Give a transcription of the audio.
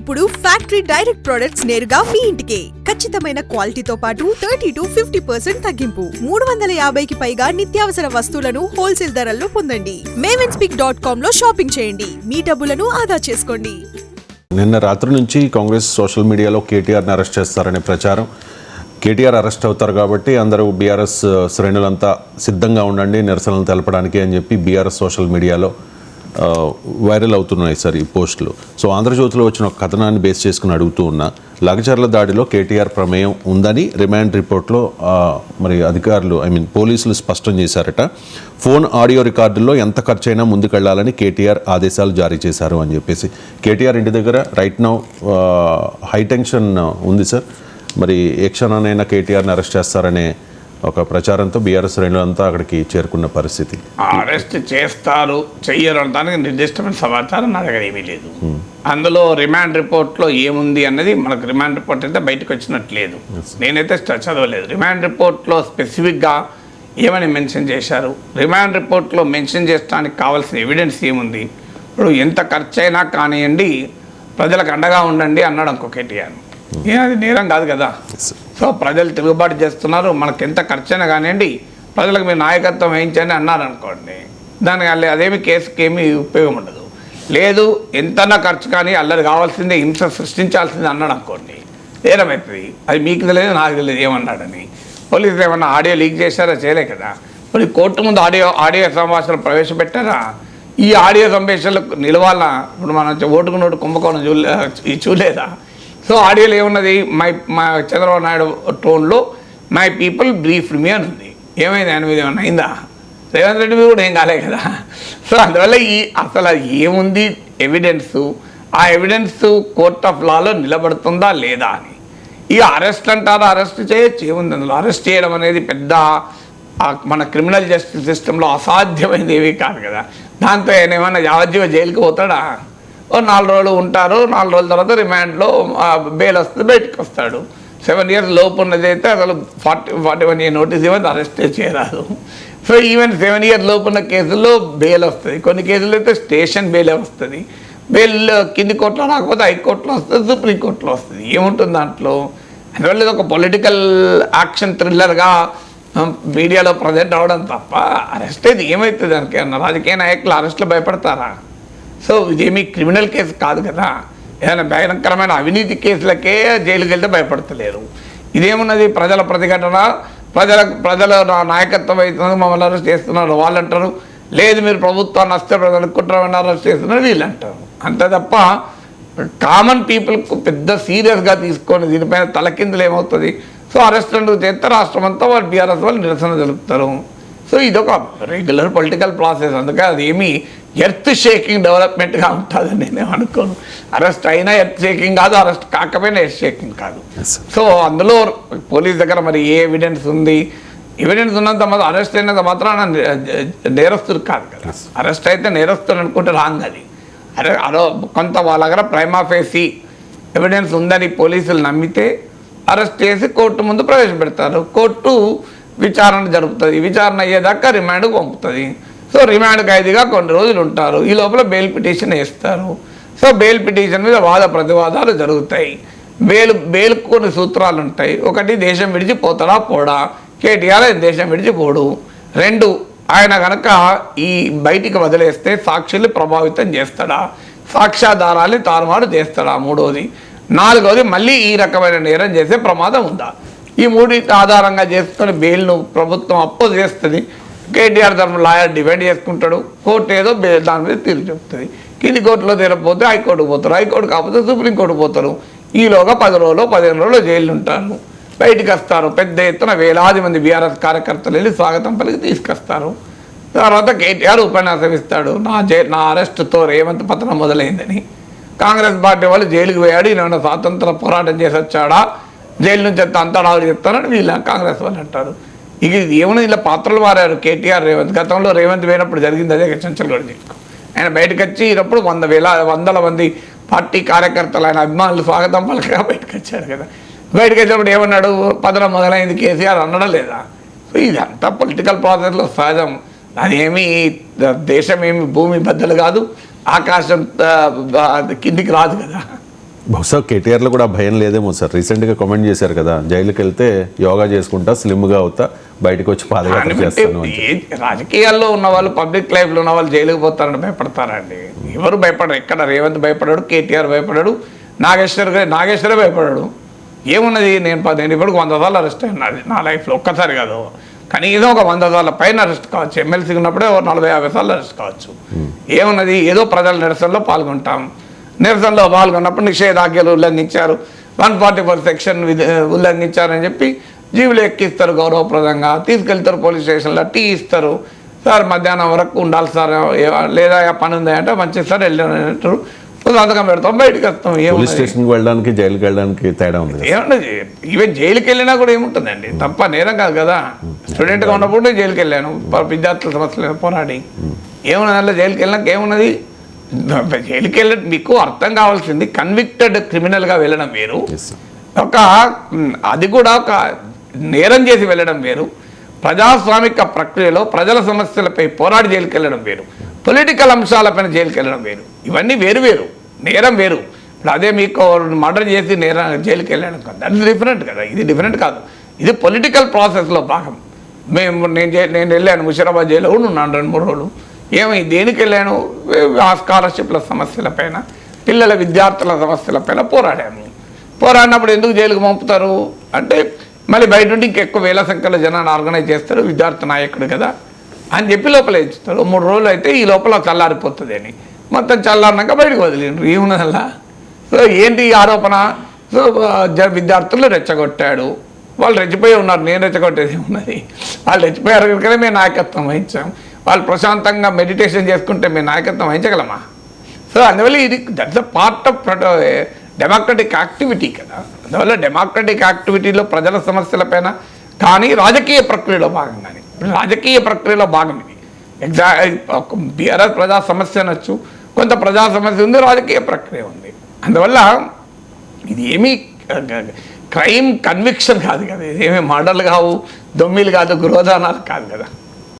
ఇప్పుడు factory direct products నేరుగా మీ ఇంటికే ఖచ్చితమైన క్వాలిటీతో పాటు 30 to 50% తగ్గింపు 350కి పైగా నిత్యావసర వస్తువులను హోల్సేల్ ధరల్లో పొందండి. mavenSpeak.com లో షాపింగ్ చేయండి, మీ డబ్బులను ఆదా చేసుకోండి. నిన్న రాత్రి నుంచి కాంగ్రెస్ సోషల్ మీడియాలో కేటీఆర్ని అరెస్ట్ చేస్తారనే ప్రచారం. కేటీఆర్ అరెస్ట్ అవుతారు కాబట్టి అందరూ బీఆర్ఎస్ శ్రేణులంతా సిద్ధంగా ఉండండి నిరసనలు తెలపడానికి అని చెప్పి బీఆర్ఎస్ సోషల్ మీడియాలో వైరల్ అవుతున్నాయి సార్ ఈ పోస్టులు. సో ఆంధ్రజ్యోతిలో వచ్చిన ఒక కథనాన్ని బేస్ చేసుకుని అడుగుతూ ఉన్నా, లగచర్ల దాడిలో కేటీఆర్ ప్రమేయం ఉందని రిమాండ్ రిపోర్ట్లో మరి అధికారులు పోలీసులు స్పష్టం చేశారట. ఫోన్ ఆడియో రికార్డుల్లో ఎంత ఖర్చైనా ముందుకెళ్లాలని కేటీఆర్ ఆదేశాలు జారీ చేశారు అని చెప్పేసి. కేటీఆర్ ఇంటి దగ్గర రైట్ నౌ హై టెన్షన్ ఉంది సార్. మరి ఏ క్షణానైనా కేటీఆర్ని అరెస్ట్ చేస్తారనే ఒక ప్రచారంతో బీఆర్ఎస్ శ్రేణులంతా అక్కడికి చేరుకున్న పరిస్థితి. అరెస్ట్ చేస్తారు చెయ్యరు అనడానికి నిర్దిష్టమైన సమాచారం నా దగ్గర ఏమీ లేదు. అందులో రిమాండ్ రిపోర్ట్లో ఏముంది అన్నది మనకు రిమాండ్ రిపోర్ట్ అయితే బయటకు వచ్చినట్లేదు. నేనైతే చదవలేదు. రిమాండ్ రిపోర్ట్లో స్పెసిఫిక్గా ఏమని మెన్షన్ చేశారు, రిమాండ్ రిపోర్ట్లో మెన్షన్ చేయడానికి కావాల్సిన ఎవిడెన్స్ ఏముంది. ఇప్పుడు ఎంత ఖర్చు అయినా కానివ్వండి ప్రజలకు అండగా ఉండండి అన్నాడు ఇంకో కేటీఆర్. అది నేరం కాదు కదా. సో ప్రజలు తిరుగుబాటు చేస్తున్నారు, మనకు ఎంత ఖర్చైనా కానివ్వండి ప్రజలకు మీరు నాయకత్వం వహించండి అన్నారు అనుకోండి, దానికి అదేమి కేసుకి ఏమీ ఉపయోగం ఉండదు. లేదు ఎంతన్నా ఖర్చు కానీ అల్లరి కావాల్సిందే, హింస సృష్టించాల్సిందే అన్నాడు అనుకోండి, నేరం అవుతుంది. అది మీకు తెలియదు నాకు తెలియదు ఏమన్నాడని. పోలీసులు ఏమన్నా ఆడియో లీక్ చేశారా? చేయలే కదా. మరి కోర్టు ముందు ఆడియో సంభాషణలు ప్రవేశపెట్టారా? ఈ ఆడియో సంభాషణలకు నిలవాలా? ఇప్పుడు మనం ఓటుకు నోటు కుంభకోణం చూడలేదా? సో ఆడియోలో ఏమున్నది, మా చంద్రబాబు నాయుడు టోన్లో మై పీపుల్ బ్రీఫ్డ్ మీ అని ఉంది. ఏమైంది ఆయన మీద ఏమన్నా అయిందా? రేవంత్ రెడ్డి మీద కూడా ఏం కాలే కదా. సో అందువల్ల అసలు ఏముంది ఎవిడెన్స్, ఆ ఎవిడెన్స్ కోర్ట్ ఆఫ్ లాలో నిలబడుతుందా లేదా అని. ఇక అరెస్ట్ అంటారా, అరెస్ట్ చేయొచ్చు, ఏముంది అందులో. అరెస్ట్ చేయడం అనేది పెద్ద మన క్రిమినల్ జస్టిస్ సిస్టంలో అసాధ్యమైనది ఏమీ కాదు కదా. దాంతో ఆయన ఏమన్నా యావజ్జీవ జైలుకి పోతాడా? 4 రోజులు ఉంటారు, 4 రోజుల తర్వాత రిమాండ్లో బెయిల్ వస్తుంది, బయటకు వస్తాడు. 7 years లోపు ఉన్నది అయితే అసలు 41 year నోటీస్ ఇవ్వదు, అరెస్టే చేయరాదు. సో ఈవెన్ 7 years లోపు ఉన్న కేసుల్లో బెయిల్ వస్తుంది, కొన్ని కేసుల్లో అయితే స్టేషన్ బెయిల్ వస్తుంది. బెయిల్ కింది కోర్టులో రాకపోతే హైకోర్టులో వస్తుంది, సుప్రీంకోర్టులో వస్తుంది. ఏముంటుంది దాంట్లో? అందువల్ల ఇది ఒక పొలిటికల్ యాక్షన్ థ్రిల్లర్గా మీడియాలో ప్రజెంట్ అవ్వడం తప్ప అరెస్ట్ అయితే ఏమవుతుంది దానికి అన్న రాజకీయ నాయకులు అరెస్ట్లో భయపడతారా? సో ఇదేమీ క్రిమినల్ కేసు కాదు కదా. ఏదైనా భయంకరమైన అవినీతి కేసులకే జైలుకి వెళ్తే భయపడతలేరు. ఇదేమున్నది ప్రజల ప్రతిఘటన, ప్రజల నాయకత్వం అవుతుంది, మమ్మల్ని అరెస్ట్ చేస్తున్నారు వాళ్ళు అంటారు. లేదు మీరు ప్రభుత్వాన్ని వస్తే ప్రజలకు కుట్రమని అరెస్ట్ చేస్తున్నారు వీళ్ళు అంటారు. అంతే తప్ప కామన్ పీపుల్కు పెద్ద సీరియస్గా తీసుకొని దీనిపైన తలకిందులు ఏమవుతుంది. సో అరెస్ట్ అంటూ చేస్తే రాష్ట్రం అంతా వాళ్ళు బీఆర్ఎస్ వాళ్ళు నిరసన జరుపుతారు. సో ఇదొక రెగ్యులర్ పొలిటికల్ ప్రాసెస్. అందుకే అది ఏమీ ఎర్త్ షేకింగ్ డెవలప్మెంట్గా ఉంటుందని నేనేం అనుకోను. అరెస్ట్ అయినా ఎర్త్ షేకింగ్ కాదు, అరెస్ట్ కాకపోయినా ఎర్త్ షేకింగ్ కాదు. సో అందులో పోలీస్ దగ్గర మరి ఏ ఎవిడెన్స్ ఉంది? ఎవిడెన్స్ ఉన్నంత మాత్రం అరెస్ట్ అయినంత మాత్రాన నేరస్తుడు కాదు కదా. అరెస్ట్ అయితే నేరస్తుడు అనుకుంటే రాంగ్ అది. కొంత వాళ్ళ దగ్గర ప్రైమా ఫేసి ఎవిడెన్స్ ఉందని పోలీసులు నమ్మితే అరెస్ట్ చేసి కోర్టు ముందు ప్రవేశపెడతారు. కోర్టు విచారణ జరుపుతుంది, విచారణ అయ్యేదాకా రిమాండ్కు పంపుతుంది. సో రిమాండ్ ఖైదీగా కొన్ని రోజులు ఉంటారు. ఈ లోపల బెయిల్ పిటిషన్ వేస్తారు. సో బెయిల్ పిటిషన్ మీద వాద ప్రతివాదాలు జరుగుతాయి. బెయిల్ కొన్ని సూత్రాలు ఉంటాయి. ఒకటి, దేశం విడిచిపోతాడా పోడా. కేటీఆర్ దేశం విడిచిపోడు. 2, ఆయన కనుక ఈ బయటికి వదిలేస్తే సాక్షుల్ని ప్రభావితం చేస్తాడా, సాక్ష్యాధారాల్ని తారుమారు చేస్తాడా. 3వది. 4వది, మళ్ళీ ఈ రకమైన నేరం చేసే ప్రమాదం ఉందా. ఈ 3 ఆధారంగా చేసుకొని బెయిల్ను ప్రభుత్వం అపోజ్ చేస్తుంది. కేటీఆర్ తరఫున లాయర్ డిఫెండ్ చేసుకుంటాడు. కోర్టు ఏదో దాని మీద తీర్పు చెప్తుంది. కింది కోర్టులో తీరకపోతే హైకోర్టుకు పోతారు, హైకోర్టు కాకపోతే సుప్రీంకోర్టుకు పోతారు. ఈలోగా 10 రోజులు 15 రోజులు జైలు ఉంటారు, బయటికి వస్తారు. పెద్ద ఎత్తున వేలాది మంది బీఆర్ఎస్ కార్యకర్తలు వెళ్ళి స్వాగతం పలికి తీసుకొస్తారు. తర్వాత కేటీఆర్ ఉపన్యాసం ఇస్తాడు, నా అరెస్టుతో రేవంత్ పతనం మొదలైందని. కాంగ్రెస్ పార్టీ వాళ్ళు జైలుకి పోయాడు, ఈయన స్వాతంత్ర పోరాటం చేసి వచ్చాడా, జైలు నుంచి అంతా రావాలి చెప్తానని వీళ్ళు కాంగ్రెస్ వాళ్ళు అంటారు. ఇక ఏమైనా ఇలా పాత్రలు మారారు కేటీఆర్, రేవంత్. గతంలో రేవంత్ పోయినప్పుడు జరిగింది అదే చెంచల్గూడ జైలుకు. ఆయన బయటకు వచ్చి ఇనప్పుడు వందల మంది పార్టీ కార్యకర్తలు ఆయన అభిమానులు స్వాగతం పలకగా బయటకు వచ్చాడు కదా. బయటకు వచ్చినప్పుడు ఏమన్నాడు, పతనం మొదలైంది కేసీఆర్ అనడం లేదా. సో ఇదంతా పొలిటికల్ ప్రాసెస్లో సహజం. అదేమి దేశం ఏమి భూమి బద్దలు కాదు, ఆకాశం కిందికి రాదు కదా. బహుశా కేటీఆర్లో కూడా భయం లేదేమో సార్. రీసెంట్గా కామెంట్ చేశారు కదా, జైలుకి వెళ్తే యోగా చేసుకుంటా, స్లిమ్గా అవుతా, బయటకు వచ్చి పాదయాత్ర చేస్తాను అని. రాజకీయాల్లో ఉన్న వాళ్ళు, పబ్లిక్ లైఫ్లో ఉన్న వాళ్ళు జైలుకి పోతారని భయపడతారండి? ఎవరు భయపడరు. ఎక్కడ రేవంత్ భయపడాడు, కేటీఆర్ భయపడాడు, నాగేశ్వరే భయపడాడు. ఏమున్నది? నేను ఇప్పటికి 100 సార్లు అరెస్ట్ అయినది నా లైఫ్లో, ఒక్కసారి కాదు, కనీసం ఒక 100 సార్ల పైన అరెస్ట్ కావచ్చు. ఎమ్మెల్సీ ఉన్నప్పుడే 40-50 సార్లు అరెస్ట్ కావచ్చు. ఏమున్నది? ఏదో ప్రజల నిరసనలో పాల్గొంటాం. నిరసనలో పాల్గొన్నప్పుడు నిషేధాజ్ఞలు ఉల్లంఘించారు, 144 సెక్షన్ ఉల్లంఘించారని చెప్పి జీవులు ఎక్కిస్తారు, గౌరవప్రదంగా తీసుకెళ్తారు, పోలీస్ స్టేషన్లో టీ ఇస్తారు. సార్ మధ్యాహ్నం వరకు ఉండాలి సార్, లేదా పని ఉంది అంటే మంచిది సార్ వెళ్ళారు, సంతకం పెడతాం, బయటకు వస్తాం. పోలీస్ స్టేషన్కి వెళ్ళడానికి జైలుకి వెళ్ళడానికి తేడా ఉంది. ఏమన్నది? ఈవెన్ జైలుకి వెళ్ళినా కూడా ఏముంటుందండి? తప్ప నేరం కాదు కదా. స్టూడెంట్గా ఉన్నప్పుడు నేను జైలుకి వెళ్ళాను, విద్యార్థుల సమస్యలు పోరాడి. ఏమున్నది అలా? జైలుకి వెళ్ళినాక ఏమున్నది? జైలుకి వెళ్ళడం మీకు అర్థం కావాల్సింది, కన్విక్టెడ్ క్రిమినల్గా వెళ్ళడం వేరు, అది కూడా ఒక నేరం చేసి వెళ్ళడం వేరు, ప్రజాస్వామిక ప్రక్రియలో ప్రజల సమస్యలపై పోరాడి జైలుకి వెళ్ళడం వేరు, పొలిటికల్ అంశాలపైన జైలుకి వెళ్ళడం వేరు. ఇవన్నీ వేరు, నేరం వేరు. ఇప్పుడు అదే మీకు మర్డర్ చేసి జైలుకి వెళ్ళడం కాదు, అది డిఫరెంట్ కదా. ఇది డిఫరెంట్ కాదు, ఇది పొలిటికల్ ప్రాసెస్లో భాగం. నేను వెళ్ళాను ముషిరాబాద్ జైల్లో కూడా ఉన్నాను 2-3 రోజులు. దేనికి వెళ్ళాను? ఆ స్కాలర్షిప్ల సమస్యలపైన, పిల్లల విద్యార్థుల సమస్యలపైన పోరాడినప్పుడు ఎందుకు జైలుకు పంపుతారు అంటే, మళ్ళీ బయట నుండి ఇంకెక్కువ వేల సంఖ్యలో జనాన్ని ఆర్గనైజ్ చేస్తారు, విద్యార్థి నాయకుడు కదా అని చెప్పి లోపల ఇస్తారు. 3 రోజులు అయితే ఈ లోపల చల్లారిపోతుంది అని, మొత్తం చల్లారినాక బయటకు వదిలేండి. ఏమున్నదల్లా? సో ఏంటి ఆరోపణ? సో విద్యార్థులు రెచ్చగొట్టాడు, వాళ్ళు రెచ్చిపోయి ఉన్నారు, నేను రెచ్చగొట్టేది ఉన్నది. వాళ్ళు రెచ్చిపోయారు కనుకనే మేము నాయకత్వం వహించాం. వాళ్ళు ప్రశాంతంగా మెడిటేషన్ చేసుకుంటే మేము నాయకత్వం వహించగలమా? సో అందువల్ల ఇది that's a part of democratic activity కదా. అందువల్ల డెమోక్రటిక్ యాక్టివిటీలో ప్రజల సమస్యలపైన కానీ రాజకీయ ప్రక్రియలో భాగం, కానీ రాజకీయ ప్రక్రియలో భాగం ఇది. బీఆర్ఎస్ ప్రజా సమస్య అనొచ్చు, కొంత ప్రజా సమస్య ఉంది, రాజకీయ ప్రక్రియ ఉంది. అందువల్ల ఇది ఏమీ క్రైమ్ కన్విక్షన్ కాదు కదా, ఇదేమీ మర్డర్లు కావు, దొమ్మిలు కాదు, గృహదానాలు కాదు కదా.